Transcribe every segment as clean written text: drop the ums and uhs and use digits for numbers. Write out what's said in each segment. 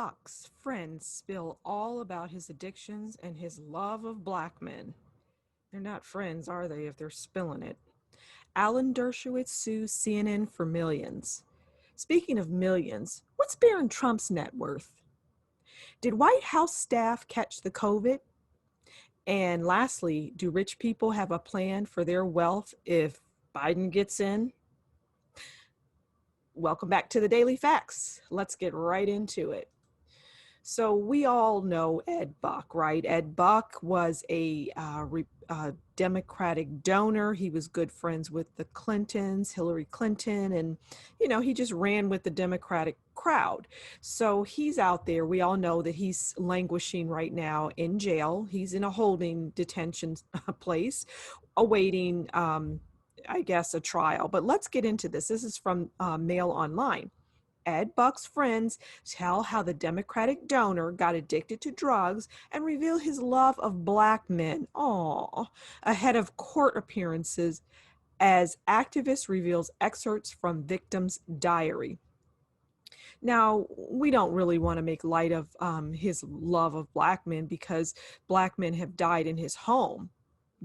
Buck's friends spill all about his addictions and his love of black men. They're not friends, are they, if they're spilling it? Alan Dershowitz sues CNN for millions. Speaking of millions, what's Barron Trump's net worth? Did White House staff catch the COVID? And lastly, do rich people have a plan for their wealth if Biden gets in? Welcome back to the Daily Facts. Let's get right into it. So we all know Ed Buck, right? Ed Buck was a Democratic donor. He was good friends with the Clintons, Hillary Clinton, and, he just ran with the Democratic crowd. So he's out there. We all know that he's languishing right now in jail. He's in a holding detention place awaiting, I guess, a trial. But let's get into this. This is from Mail Online. Ed Buck's friends tell how the Democratic donor got addicted to drugs and reveal his love of black men. Ahead of court appearances as activist reveals excerpts from victim's diary. Now, we don't really want to make light of his love of black men because black men have died in his home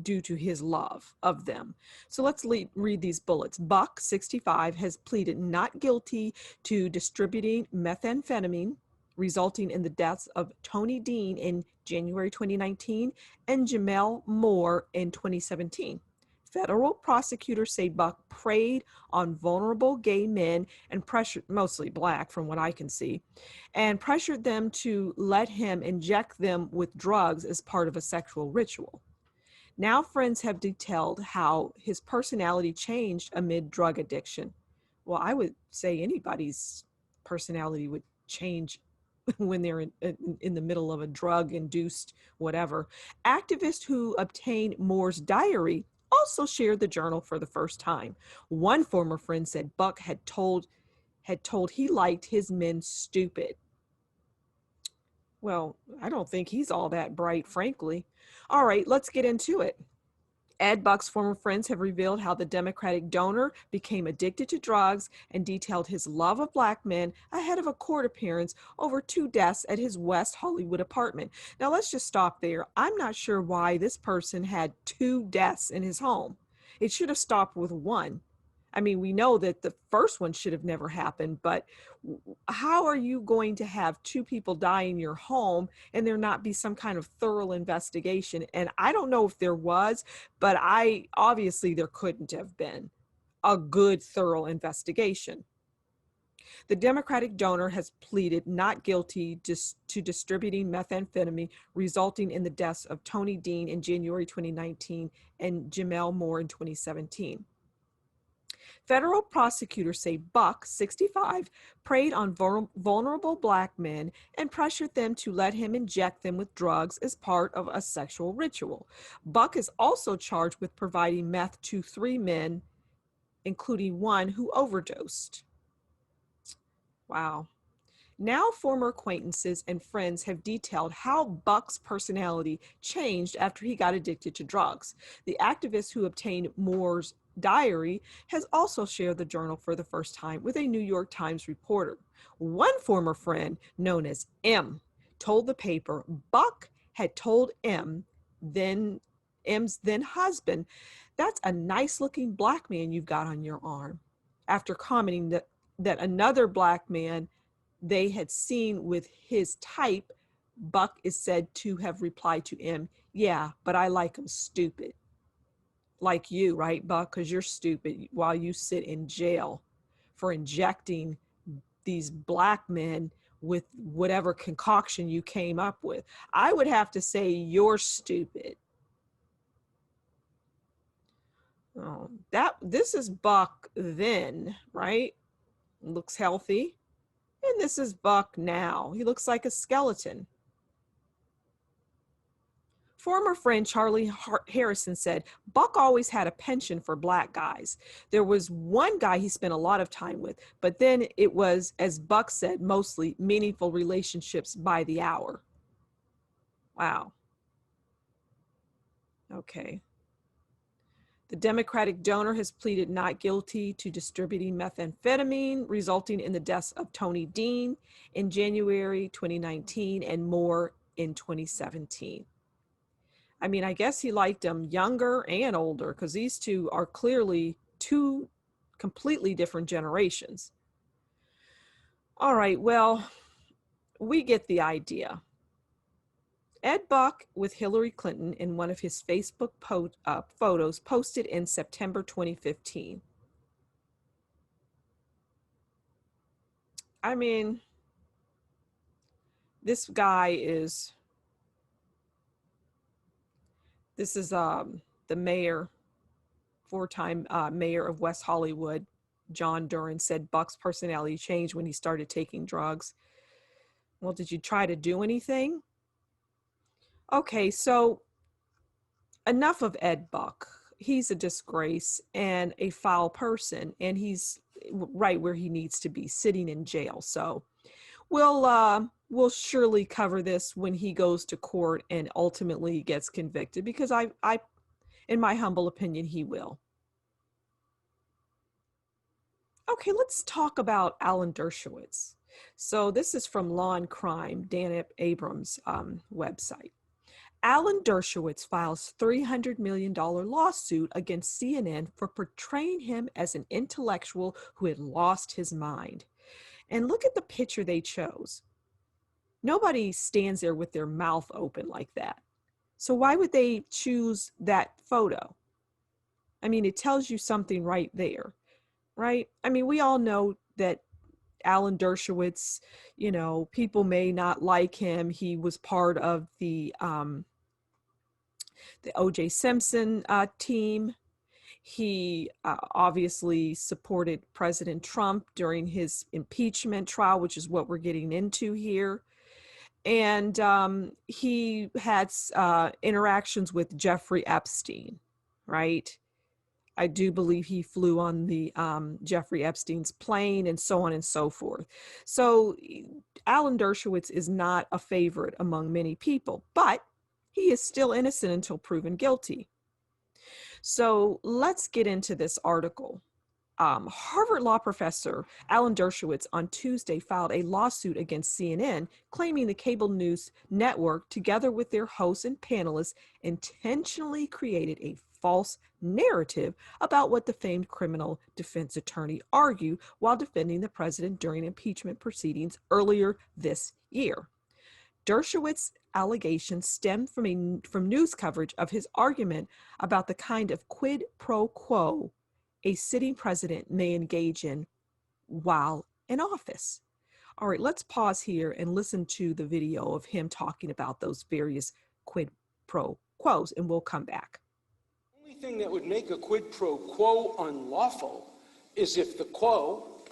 due to his love of them. So let's read these bullets. Buck, 65, has pleaded not guilty to distributing methamphetamine, resulting in the deaths of Tony Dean in January 2019 and Jamel Moore in 2017. Federal prosecutors say Buck preyed on vulnerable gay men and pressured, mostly black from what I can see, and pressured them to let him inject them with drugs as part of a sexual ritual. Now friends have detailed how his personality changed amid drug addiction. Well, I would say anybody's personality would change when they're in the middle of a drug-induced whatever. Activists who obtained Moore's diary also shared the journal for the first time. One former friend said Buck had told he liked his men stupid. Well, I don't think he's all that bright, frankly. All right, let's get into it. Ed Buck's former friends have revealed how the Democratic donor became addicted to drugs and detailed his love of black men ahead of a court appearance over 2 deaths at his West Hollywood apartment. Now, let's just stop there. I'm not sure why this person had 2 deaths in his home. It should have stopped with 1. I mean, we know that the first one should have never happened, but how are you going to have 2 people die in your home and there not be some kind of thorough investigation? And I don't know if there was, but obviously there couldn't have been a good, thorough investigation. The Democratic donor has pleaded not guilty to distributing methamphetamine, resulting in the deaths of Tony Dean in January 2019 and Jamel Moore in 2017. Federal prosecutors say Buck, 65, preyed on vulnerable black men and pressured them to let him inject them with drugs as part of a sexual ritual. Buck is also charged with providing meth to 3 men, including 1 who overdosed. Wow. Now, former acquaintances and friends have detailed how Buck's personality changed after he got addicted to drugs. The activist who obtained Moore's diary has also shared the journal for the first time with a New York Times reporter. One former friend, known as M, told the paper Buck had told M's then husband, "That's a nice looking black man you've got on your arm," after commenting that another black man they had seen with his type. Buck is said to have replied to M, "Yeah, but I like him stupid." Like you, right, Buck? Because you're stupid while you sit in jail for injecting these black men with whatever concoction you came up with. I would have to say you're stupid. Oh, this is Buck then, right? Looks healthy. And this is Buck now. He looks like a skeleton. Former friend Charlie Harrison said, Buck always had a penchant for black guys. There was one guy he spent a lot of time with, but then it was, as Buck said, mostly meaningful relationships by the hour. Wow. Okay. The Democratic donor has pleaded not guilty to distributing methamphetamine, resulting in the deaths of Tony Dean in January 2019 and more in 2017. I mean, I guess he liked them younger and older, because these two are clearly two completely different generations. All right, well, we get the idea. Ed Buck with Hillary Clinton in one of his Facebook photos posted in September 2015. I mean, this guy is, this is the mayor, four-time mayor of West Hollywood, John Duran, said Buck's personality changed when he started taking drugs. Well, did you try to do anything? Okay, so enough of Ed Buck. He's a disgrace and a foul person, and he's right where he needs to be, sitting in jail. So we'll surely cover this when he goes to court and ultimately gets convicted, because I in my humble opinion, he will. Okay, let's talk about Alan Dershowitz. So this is from Law and Crime, Dan Abrams' website. Alan Dershowitz files $300 million lawsuit against CNN for portraying him as an intellectual who had lost his mind. And look at the picture they chose. Nobody stands there with their mouth open like that. So why would they choose that photo? I mean, it tells you something right there, right? I mean, we all know that Alan Dershowitz, you know, people may not like him. He was part of the O.J. Simpson team. He obviously supported President Trump during his impeachment trial, which is what we're getting into here. And he had interactions with Jeffrey Epstein, right? I do believe he flew on the Jeffrey Epstein's plane and so on and so forth. So Alan Dershowitz is not a favorite among many people, but he is still innocent until proven guilty. So let's get into this article. Harvard law professor Alan Dershowitz on Tuesday filed a lawsuit against CNN, claiming the cable news network, together with their hosts and panelists, intentionally created a false narrative about what the famed criminal defense attorney argued while defending the president during impeachment proceedings earlier this year. Dershowitz's allegations stemmed from news coverage of his argument about the kind of quid pro quo a sitting president may engage in while in office. All right, let's pause here and listen to the video of him talking about those various quid pro quos, and we'll come back. The only thing that would make a quid pro quo unlawful is if the quo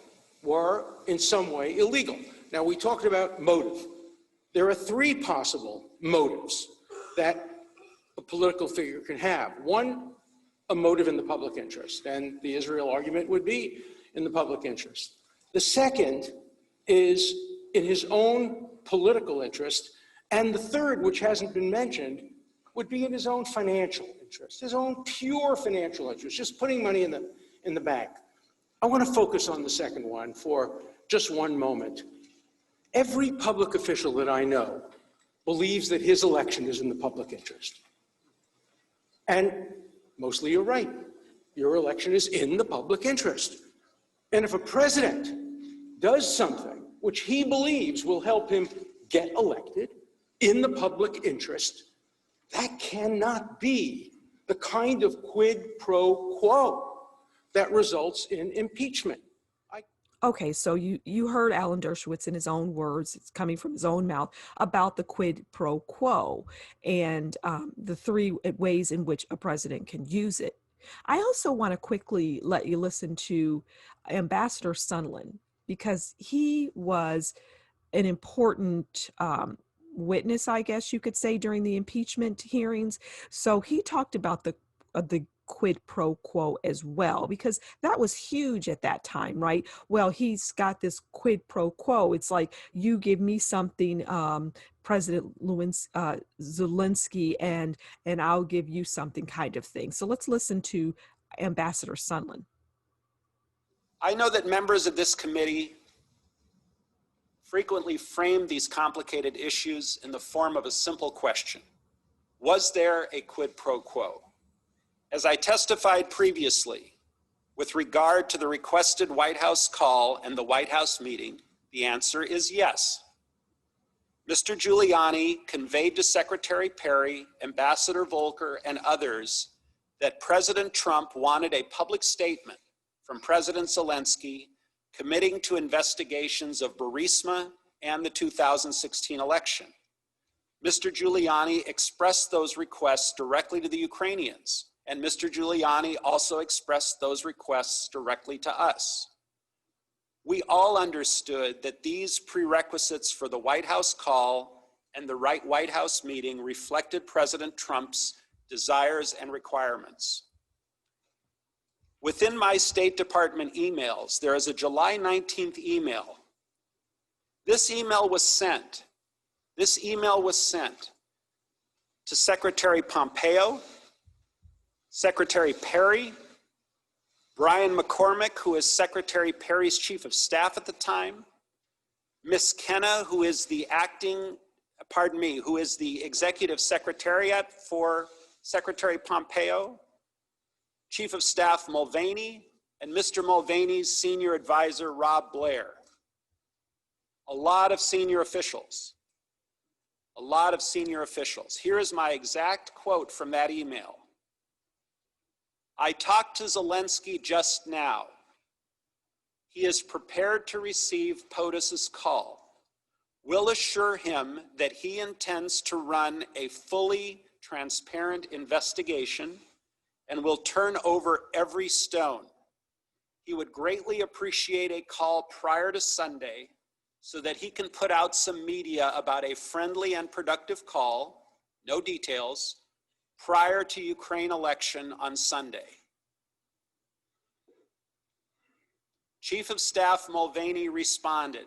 were in some way illegal. Now, we talked about motive. There are three possible motives that a political figure can have. One, a motive in the public interest, and the Israel argument would be in the public interest. The second is in his own political interest, and the third, which hasn't been mentioned, would be in his own financial interest, his own pure financial interest, just putting money in the bank. I want to focus on the second one for just one moment. Every public official that I know believes that his election is in the public interest. And mostly you're right. Your election is in the public interest. And if a president does something which he believes will help him get elected in the public interest, that cannot be the kind of quid pro quo that results in impeachment. Okay, so you heard Alan Dershowitz in his own words, it's coming from his own mouth, about the quid pro quo and the three ways in which a president can use it. I also want to quickly let you listen to Ambassador Sondland, because he was an important witness, I guess you could say, during the impeachment hearings. So he talked about the quid pro quo as well, because that was huge at that time, right? Well, he's got this quid pro quo. It's like, you give me something President Zelensky and I'll give you something kind of thing. So let's listen to Ambassador Sondland. I know that members of this committee frequently frame these complicated issues in the form of a simple question. Was there a quid pro quo? As I testified previously, with regard to the requested White House call and the White House meeting, the answer is yes. Mr. Giuliani conveyed to Secretary Perry, Ambassador Volker, and others that President Trump wanted a public statement from President Zelensky committing to investigations of Burisma and the 2016 election. Mr. Giuliani expressed those requests directly to the Ukrainians, and Mr. Giuliani also expressed those requests directly to us. We all understood that these prerequisites for the White House call and the White House meeting reflected President Trump's desires and requirements. Within my State Department emails, there is a July 19th email. This email was sent to Secretary Pompeo, Secretary Perry, Brian McCormick, who is Secretary Perry's chief of staff at the time, Ms. Kenna, who is the executive secretariat for Secretary Pompeo, Chief of Staff Mulvaney, and Mr. Mulvaney's senior advisor, Rob Blair. A lot of senior officials. Here is my exact quote from that email. I talked to Zelensky just now. He is prepared to receive POTUS's call. We'll assure him that he intends to run a fully transparent investigation and will turn over every stone. He would greatly appreciate a call prior to Sunday so that he can put out some media about a friendly and productive call, no details, prior to Ukraine election on Sunday. Chief of Staff Mulvaney responded,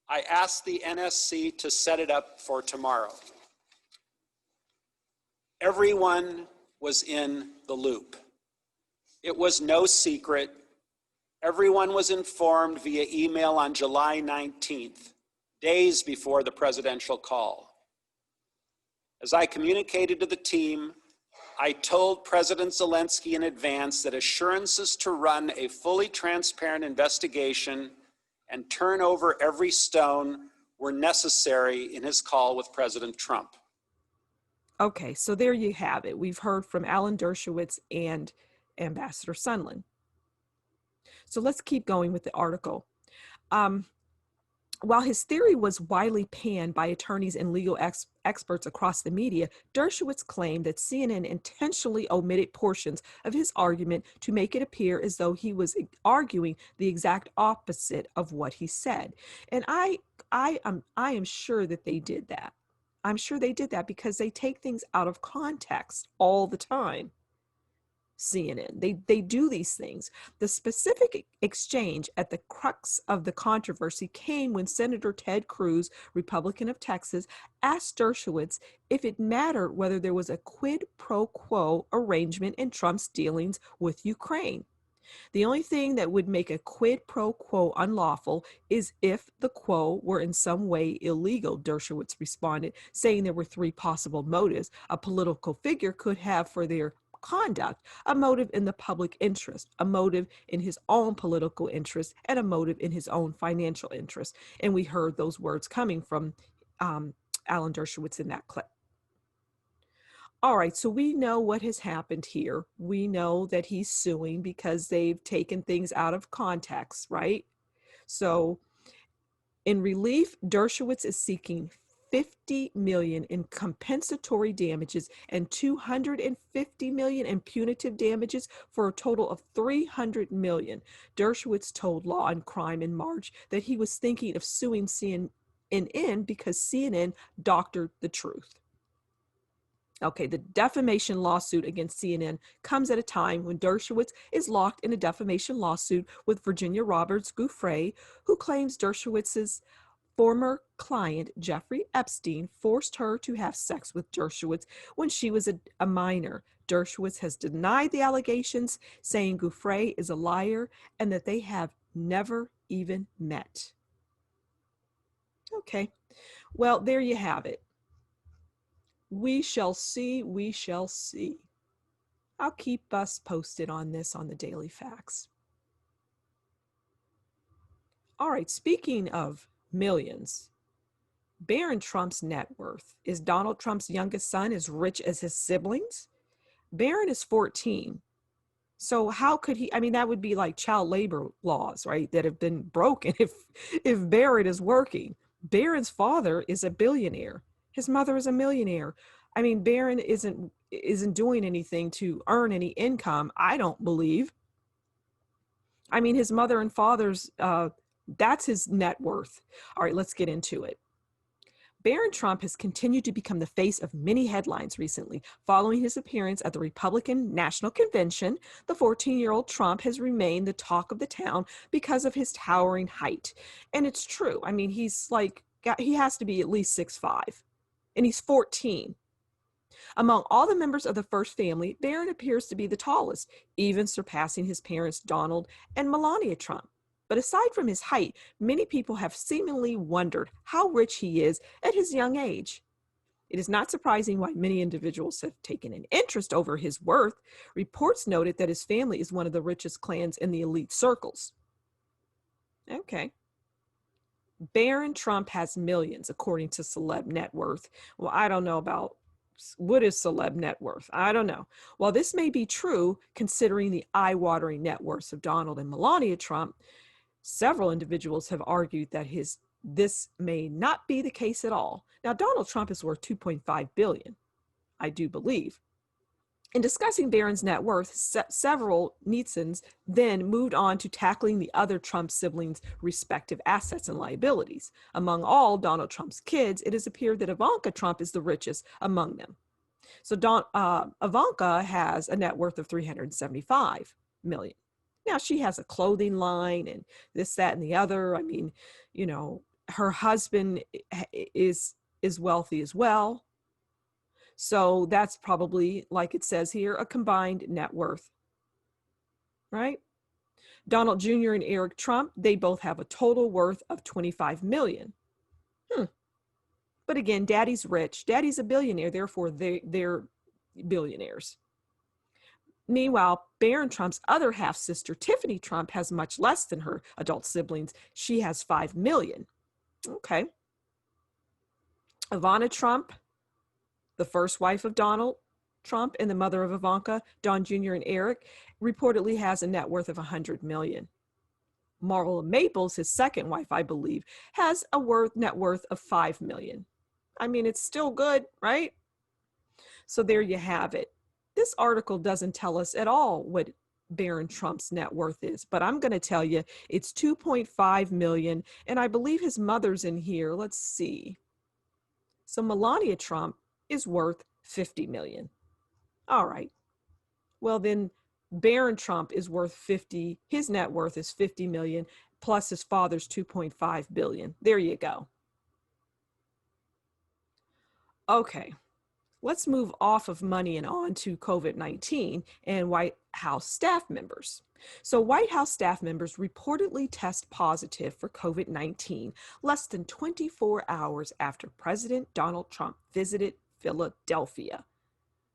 I asked the NSC to set it up for tomorrow. Everyone was in the loop. It was no secret. Everyone was informed via email on July 19th, days before the presidential call. As I communicated to the team, I told President Zelensky in advance that assurances to run a fully transparent investigation and turn over every stone were necessary in his call with President Trump. Okay, so there you have it. We've heard from Alan Dershowitz and Ambassador Sondland. So let's keep going with the article. While his theory was widely panned by attorneys and legal experts across the media, Dershowitz claimed that CNN intentionally omitted portions of his argument to make it appear as though he was arguing the exact opposite of what he said. And I am sure that they did that. I'm sure they did that because they take things out of context all the time. CNN, they do these things. The specific exchange at the crux of the controversy came when Senator Ted Cruz, Republican of Texas, asked Dershowitz if it mattered whether there was a quid pro quo arrangement in Trump's dealings with Ukraine. The only thing that would make a quid pro quo unlawful is if the quo were in some way illegal, Dershowitz responded, saying there were three possible motives a political figure could have for their conduct: a motive in the public interest, a motive in his own political interest, and a motive in his own financial interest. And we heard those words coming from Alan Dershowitz in that clip. All right, so we know what has happened here. We know that he's suing because they've taken things out of context, right? So in relief, Dershowitz is seeking $50 million in compensatory damages and $250 million in punitive damages for a total of $300 million. Dershowitz told Law and Crime in March that he was thinking of suing CNN because CNN doctored the truth. Okay, the defamation lawsuit against CNN comes at a time when Dershowitz is locked in a defamation lawsuit with Virginia Roberts Giuffre, who claims Dershowitz's Former client Jeffrey Epstein forced her to have sex with Dershowitz when she was a minor. Dershowitz has denied the allegations, saying Gouffre is a liar and that they have never even met. Okay, well, there you have it. We shall see, we shall see. I'll keep us posted on this on the Daily Facts. All right, speaking of millions, Barron Trump's net worth. Is Donald Trump's youngest son as rich as his siblings? Barron is 14. So how could he, I mean, that would be like child labor laws, right? That have been broken if Barron is working. Barron's father is a billionaire. His mother is a millionaire. I mean, Barron isn't doing anything to earn any income, I don't believe. I mean, his mother and father's that's his net worth. All right, let's get into it. Barron Trump has continued to become the face of many headlines recently. Following his appearance at the Republican National Convention, the 14-year-old Trump has remained the talk of the town because of his towering height. And it's true. I mean, he has to be at least 6'5", and he's 14. Among all the members of the first family, Barron appears to be the tallest, even surpassing his parents Donald and Melania Trump. But aside from his height, many people have seemingly wondered how rich he is at his young age. It is not surprising why many individuals have taken an interest over his worth. Reports noted that his family is one of the richest clans in the elite circles. Okay. Barron Trump has millions, according to Celeb Net Worth. Well, I don't know about what is celeb net worth. I don't know. While this may be true, considering the eye-watering net worths of Donald and Melania Trump, several individuals have argued that this may not be the case at all. Now, Donald Trump is worth $2.5 billion, I do believe. In discussing Barron's net worth, several Nietzscheans then moved on to tackling the other Trump siblings' respective assets and liabilities. Among all Donald Trump's kids, it has appeared that Ivanka Trump is the richest among them. So Ivanka has a net worth of $375 million. Now, she has a clothing line and this, that, and the other. I mean, you know, her husband is wealthy as well. So that's probably, like it says here, a combined net worth, right? Donald Jr. and Eric Trump, they both have a total worth of $25 million. But again, daddy's rich. Daddy's a billionaire, therefore they're billionaires. Meanwhile, Barron Trump's other half-sister, Tiffany Trump, has much less than her adult siblings. She has $5 million. Okay. Ivana Trump, the first wife of Donald Trump and the mother of Ivanka, Don Jr. and Eric, reportedly has a net worth of $100 million. Marla Maples, his second wife, I believe, has a net worth of $5 million. I mean, it's still good, right? So there you have it. This article doesn't tell us at all what Barron Trump's net worth is, but I'm going to tell you it's $2.5 million, and I believe his mother's in here. Let's see. So Melania Trump is worth $50 million. All right. Well, then Barron Trump is worth 50. His net worth is 50 million plus his father's 2.5 billion. There you go. Okay. Let's move off of money and on to COVID-19 and White House staff members. So White House staff members reportedly test positive for COVID-19 less than 24 hours after President Donald Trump visited Philadelphia.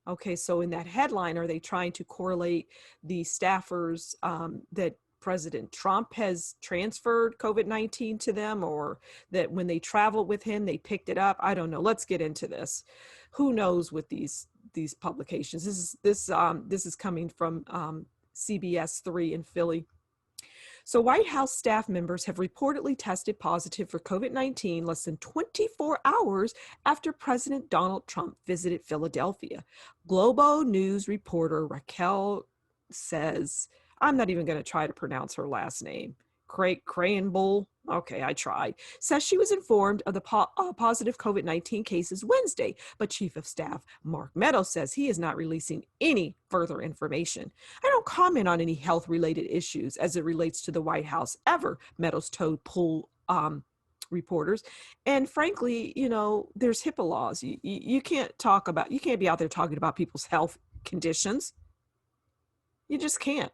Okay, so in that headline, are they trying to correlate the staffers that President Trump has transferred COVID-19 to them, or that when they traveled with him, they picked it up? I don't know. Let's get into this. Who knows with these publications? This is coming from CBS 3 in Philly. So White House staff members have reportedly tested positive for COVID-19 less than 24 hours after President Donald Trump visited Philadelphia. Globo News reporter Raquel says, I'm not even going to try to pronounce her last name, Crayenbull. Okay, I tried. Says she was informed of the positive COVID-19 cases Wednesday, but Chief of Staff Mark Meadows says he is not releasing any further information. I don't comment on any health-related issues as it relates to the White House ever, Meadows told reporters. And frankly, there's HIPAA laws. You can't be out there talking about people's health conditions. You just can't.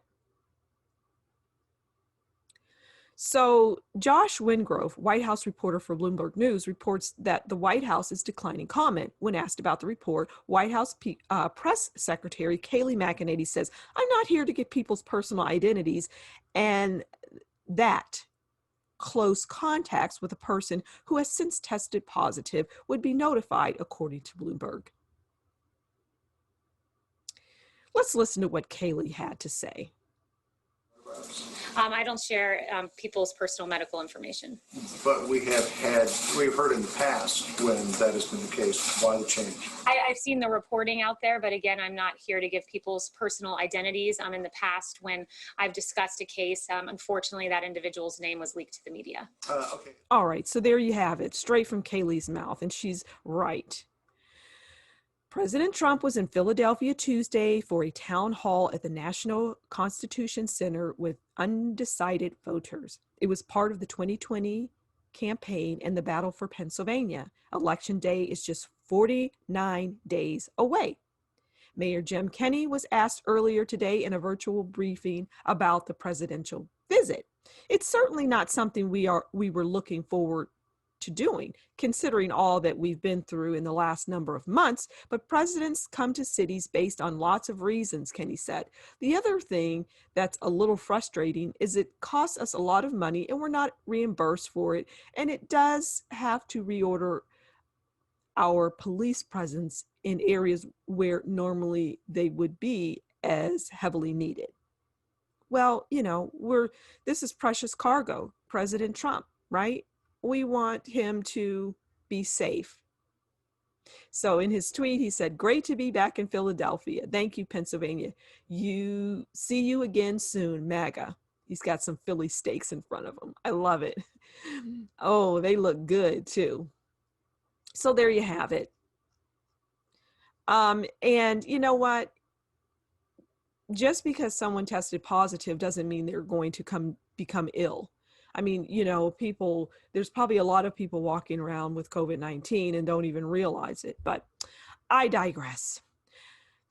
So Josh Wingrove, White House reporter for Bloomberg News, reports that the White House is declining comment. When asked about the report, White House press secretary Kayleigh McEnany says, "I'm not here to get people's personal identities, and that close contacts with a person who has since tested positive would be notified," according to Bloomberg. Let's listen to what Kayleigh had to say. I don't share people's personal medical information. But we've heard in the past when that has been the case. Why the change? I've seen the reporting out there, but again, I'm not here to give people's personal identities. In the past, when I've discussed a case, unfortunately, that individual's name was leaked to the media. Okay. All right, so there you have it, straight from Kayleigh's mouth, and she's right. President Trump was in Philadelphia Tuesday for a town hall at the National Constitution Center with undecided voters. It was part of the 2020 campaign and the battle for Pennsylvania. Election Day is just 49 days away. Mayor Jim Kenney was asked earlier today in a virtual briefing about the presidential visit. It's certainly not something we were looking forward to doing, considering all that we've been through in the last number of months, but presidents come to cities based on lots of reasons, Kenney said. The other thing that's a little frustrating is it costs us a lot of money and we're not reimbursed for it, and it does have to reorder our police presence in areas where normally they would be as heavily needed. Well, this is precious cargo, President Trump, right? We want him to be safe. So in his tweet, he said, "Great to be back in Philadelphia. Thank you, Pennsylvania. See you again soon, MAGA." He's got some Philly steaks in front of him. I love it. Oh, they look good too. So there you have it. And you know what? Just because someone tested positive doesn't mean they're going to become ill. I mean, there's probably a lot of people walking around with COVID-19 and don't even realize it, but I digress.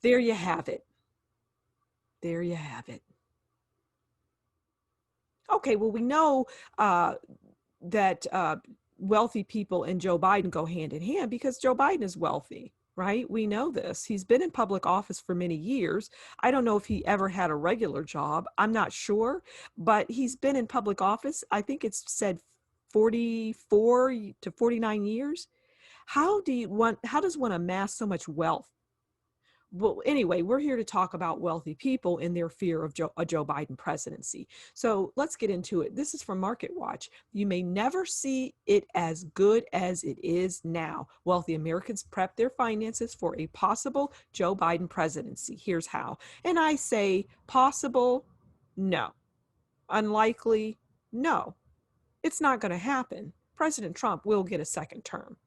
There you have it. There you have it. Okay, well, we know that wealthy people and Joe Biden go hand in hand because Joe Biden is wealthy, right? We know this. He's been in public office for many years. I don't know if he ever had a regular job. I'm not sure, but he's been in public office. I think it's said 44 to 49 years. How does one amass so much wealth? Well, anyway, we're here to talk about wealthy people and their fear of a Joe Biden presidency. So let's get into it. This is from Market Watch. You may never see it as good as it is now. Wealthy Americans prep their finances for a possible Joe Biden presidency. Here's how. And I say possible, no. Unlikely, no. It's not going to happen. President Trump will get a second term.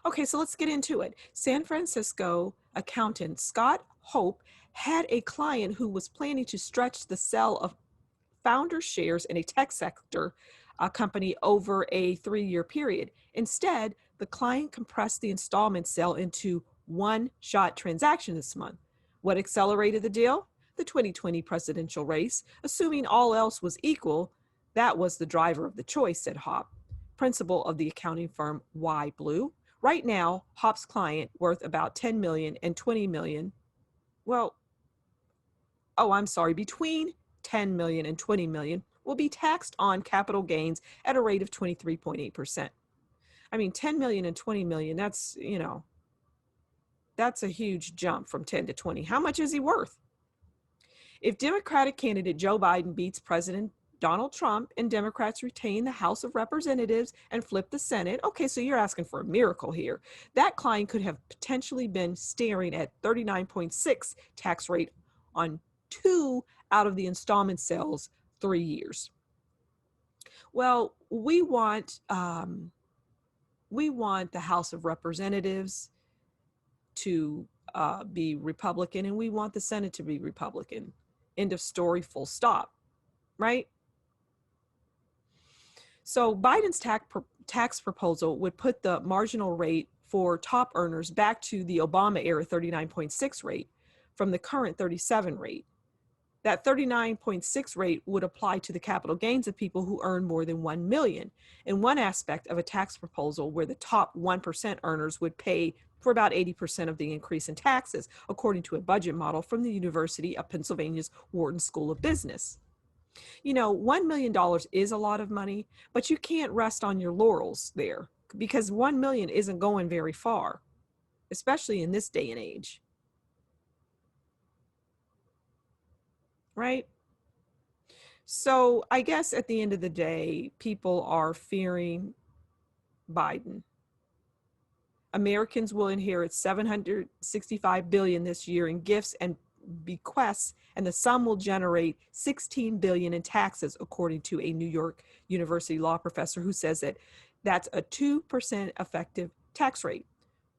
Okay, so let's get into it. San Francisco accountant Scott Hope had a client who was planning to stretch the sale of founder shares in a tech sector company over a 3-year period. Instead, the client compressed the installment sale into one-shot transaction this month. What accelerated the deal? The 2020 presidential race. Assuming all else was equal, that was the driver of the choice, said Hope, principal of the accounting firm Y Blue. Right now, Hop's client, worth about $10 million and $20 million, between $10 million and $20 million, will be taxed on capital gains at a rate of 23.8%. I mean, 10 million and 20 million, that's a huge jump from 10 to 20. How much is he worth? If Democratic candidate Joe Biden beats President Donald Trump and Democrats retain the House of Representatives and flip the Senate, okay, so you're asking for a miracle here. That client could have potentially been staring at 39.6 tax rate on 2 out of the installment sales 3 years. Well, we want the House of Representatives to be Republican, and we want the Senate to be Republican. End of story, full stop, right? So Biden's tax proposal would put the marginal rate for top earners back to the Obama era 39.6 rate from the current 37 rate. That 39.6 rate would apply to the capital gains of people who earn more than 1 million. In one aspect of a tax proposal where the top 1% earners would pay for about 80% of the increase in taxes, according to a budget model from the University of Pennsylvania's Wharton School of Business. You know, $1 million is a lot of money, but you can't rest on your laurels there because 1 million isn't going very far, especially in this day and age. Right? So I guess at the end of the day, people are fearing Biden. Americans will inherit $765 billion this year in gifts and bequests, and the sum will generate $16 billion in taxes, according to a New York University law professor who says that that's a 2% effective tax rate.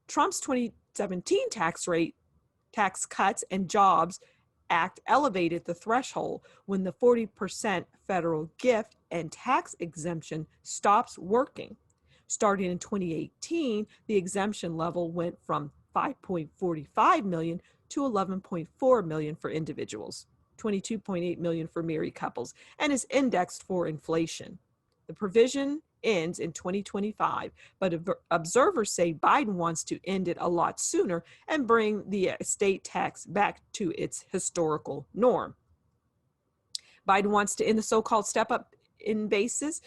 Trump's 2017 tax cuts and jobs Act elevated the threshold when the 40% federal gift and tax exemption stops working. Starting in 2018, the exemption level went from 5.45 million to 11.4 million for individuals, 22.8 million for married couples, and is indexed for inflation. The provision ends in 2025, but observers say Biden wants to end it a lot sooner and bring the estate tax back to its historical norm. Biden wants to end the so-called step-up in basis.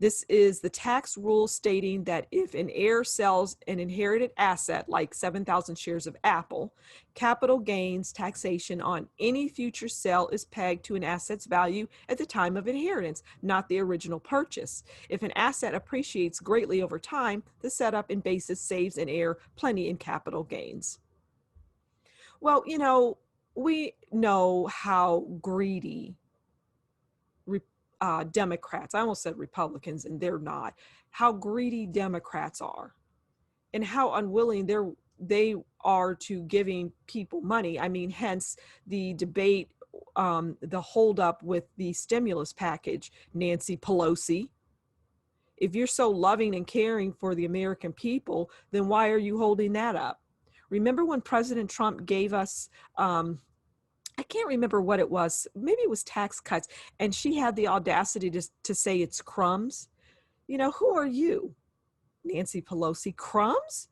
This is the tax rule stating that if an heir sells an inherited asset like 7,000 shares of Apple, capital gains taxation on any future sale is pegged to an asset's value at the time of inheritance, not the original purchase. If an asset appreciates greatly over time, the setup in basis saves an heir plenty in capital gains. Well, you know, we know how greedy Democrats, I almost said Republicans, and they're not, how greedy Democrats are and how unwilling they are to giving people money. I mean, hence the debate, the holdup with the stimulus package, Nancy Pelosi. If you're so loving and caring for the American people, then why are you holding that up? Remember when President Trump gave us I can't remember what it was. Maybe it was tax cuts. And she had the audacity to say it's crumbs. You know, who are you, Nancy Pelosi? Crumbs?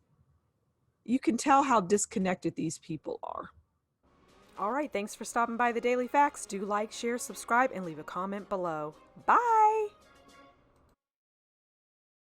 You can tell how disconnected these people are. All right. Thanks for stopping by the Daily Facts. Do like, share, subscribe, and leave a comment below. Bye.